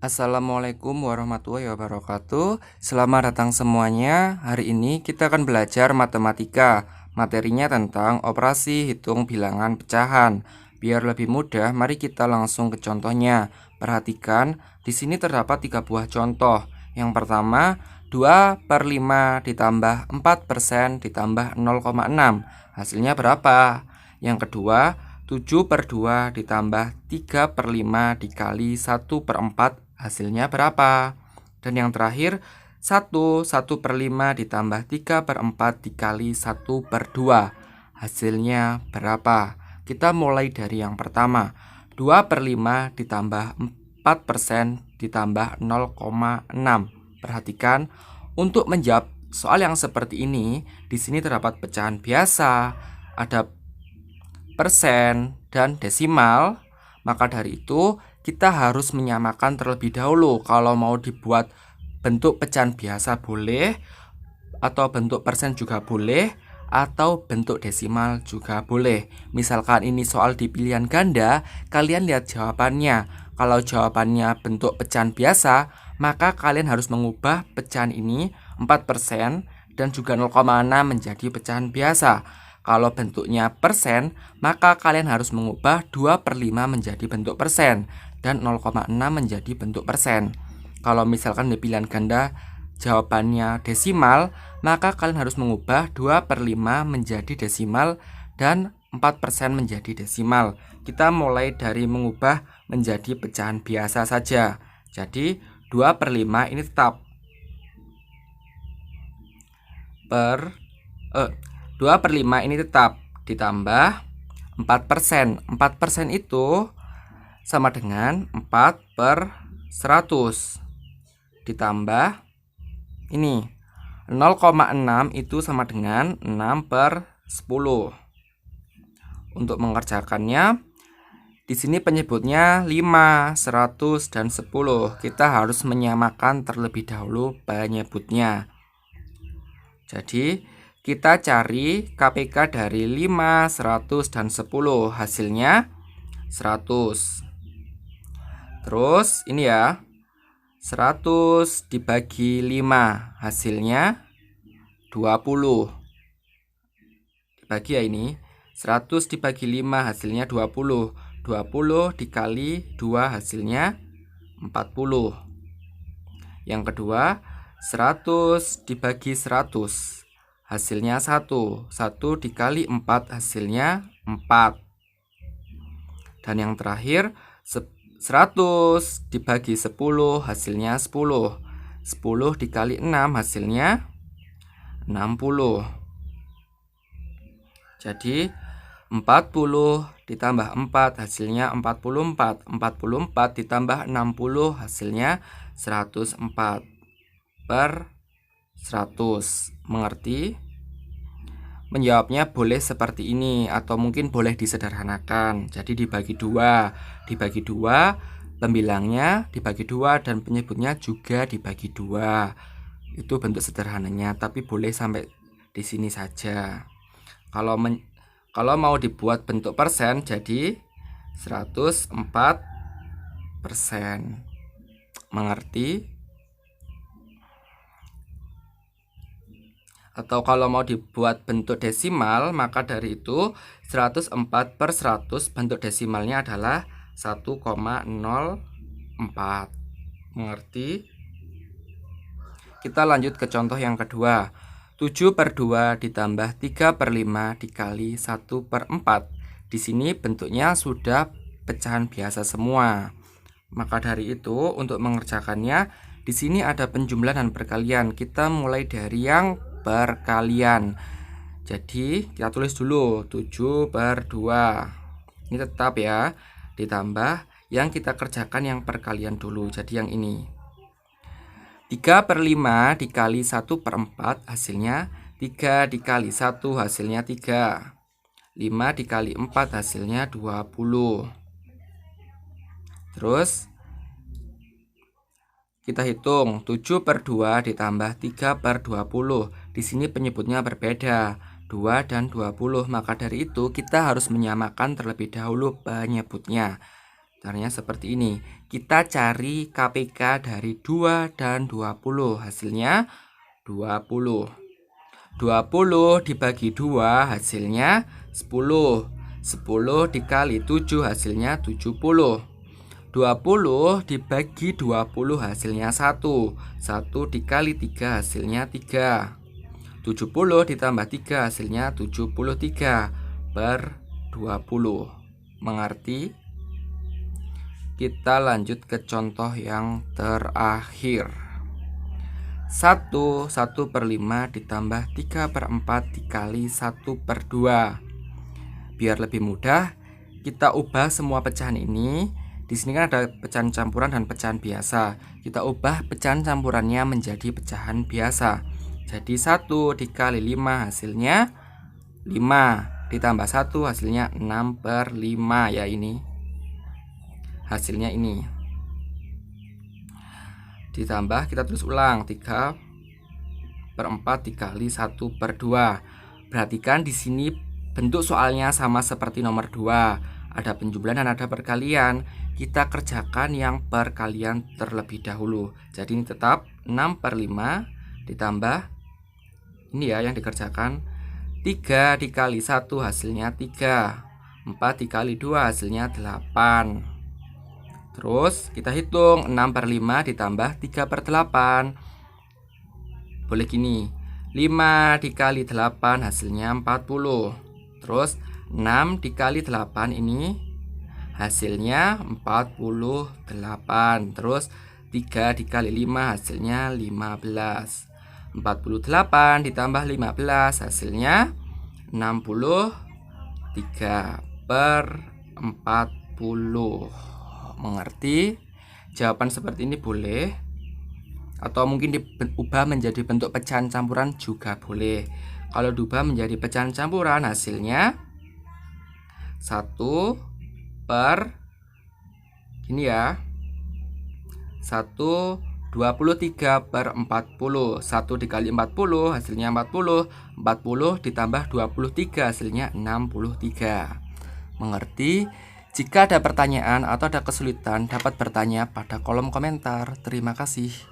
Assalamualaikum warahmatullahi wabarakatuh. Selamat datang semuanya. Hari ini kita akan belajar matematika. Materinya tentang operasi hitung bilangan pecahan. Biar lebih mudah, mari kita langsung ke contohnya. Perhatikan, di sini terdapat 3 buah contoh. Yang pertama, 2/5 ditambah 4% ditambah 0,6. Hasilnya berapa? Yang kedua, 7/2 ditambah 3/5 dikali 1/4, hasilnya berapa? Dan yang terakhir, 1/5 ditambah 3/4 dikali 1/2, hasilnya berapa? Kita mulai dari yang pertama, 2/5 ditambah 4% ditambah 0,6. Perhatikan, untuk menjawab soal yang seperti ini, di sini terdapat pecahan biasa, ada persen, dan desimal. Maka dari itu kita harus menyamakan terlebih dahulu. Kalau mau dibuat bentuk pecahan biasa boleh, atau bentuk persen juga boleh, atau bentuk desimal juga boleh. Misalkan ini soal di pilihan ganda, kalian lihat jawabannya. Kalau jawabannya bentuk pecahan biasa, maka kalian harus mengubah pecahan ini 4% dan juga 0,6 menjadi pecahan biasa. Kalau bentuknya persen, maka kalian harus mengubah 2/5 menjadi bentuk persen dan 0,6 menjadi bentuk persen. Kalau misalkan di pilihan ganda jawabannya desimal, maka kalian harus mengubah 2/5 menjadi desimal dan 4% menjadi desimal. Kita mulai dari mengubah menjadi pecahan biasa saja. Jadi 2/5 ini tetap 2/5 ini tetap ditambah 4%. 4% itu sama dengan 4/100 ditambah ini 0,6 itu sama dengan 6/10. Untuk mengerjakannya, di sini penyebutnya 5, 100, dan 10. Kita harus menyamakan terlebih dahulu penyebutnya. Jadi kita cari KPK dari 5, 100, dan 10. Hasilnya 100. Terus ini ya, 100 dibagi 5, hasilnya 20. Dibagi ya ini, 100 dibagi 5 hasilnya 20. 20 dikali 2 hasilnya 40. Yang kedua, 100 dibagi 100, hasilnya 1. 1 dikali 4 hasilnya 4. Dan yang terakhir, 100 dibagi 10 hasilnya 10. 10 dikali 6 hasilnya 60. Jadi 40 ditambah 4 hasilnya 44. 44 ditambah 60 hasilnya 104/100. Mengerti? Menjawabnya boleh seperti ini, atau mungkin boleh disederhanakan. Jadi dibagi 2, pembilangnya dibagi 2 dan penyebutnya juga dibagi 2. Itu bentuk sederhananya, tapi boleh sampai di sini saja. Kalau mau dibuat bentuk persen, jadi 104%. Mengerti? Atau kalau mau dibuat bentuk desimal, maka dari itu 104/100 bentuk desimalnya adalah 1,04. Mengerti? Kita lanjut ke contoh yang kedua. 7/2 ditambah 3/5 dikali 1/4. Di sini bentuknya sudah pecahan biasa semua. Maka dari itu untuk mengerjakannya, di sini ada penjumlahan dan perkalian. Kita mulai dari yang perkalian. Jadi kita tulis dulu 7/2. Ini tetap ya, ditambah yang kita kerjakan yang perkalian dulu. Jadi yang ini 3/5 dikali 1/4 hasilnya 3 dikali 1 hasilnya 3. 5 dikali 4 hasilnya 20. Terus kita hitung 7/2 ditambah 3/20. Di sini penyebutnya berbeda, 2 dan 20. Maka dari itu kita harus menyamakan terlebih dahulu penyebutnya. Caranya seperti ini. Kita cari KPK dari 2 dan 20. Hasilnya 20. 20 dibagi 2 hasilnya 10. 10 dikali 7 hasilnya 70. 20 dibagi 20 hasilnya 1. 1 dikali 3 hasilnya 3. 70 ditambah 3 hasilnya 73 per 20. Mengerti? Kita lanjut ke contoh yang terakhir. 1 per 5 ditambah 3 per 4 dikali 1 per 2. Biar lebih mudah, kita ubah semua pecahan ini. Di sini kan ada pecahan campuran dan pecahan biasa. Kita ubah pecahan campurannya menjadi pecahan biasa. Jadi 1 dikali 5 hasilnya 5. Ditambah 1 hasilnya 6 per 5 ya ini. Hasilnya ini. Ditambah kita terus ulang 3 per 4 dikali 1 per 2. Perhatikan di sini bentuk soalnya sama seperti nomor 2. Ada penjumlahan dan ada perkalian. Kita kerjakan yang perkalian terlebih dahulu. Jadi ini tetap 6 per 5 ditambah ini ya yang dikerjakan 3 dikali 1 hasilnya 3. 4 dikali 2 hasilnya 8. Terus kita hitung 6 per 5 ditambah 3 per 8. Boleh gini, 5 dikali 8 hasilnya 40. Terus 6 dikali 8 ini hasilnya 48. Terus 3 dikali 5 hasilnya 15. 48 ditambah 15 hasilnya 63 per 40. Mengerti? Jawaban seperti ini boleh, atau mungkin diubah menjadi bentuk pecahan campuran juga boleh. Kalau diubah menjadi pecahan campuran hasilnya 1 per ini ya 23 per 40. 1 dikali 40 hasilnya 40. 40 ditambah 23 hasilnya 63. Mengerti? Jika ada pertanyaan atau ada kesulitan, dapat bertanya pada kolom komentar. Terima kasih.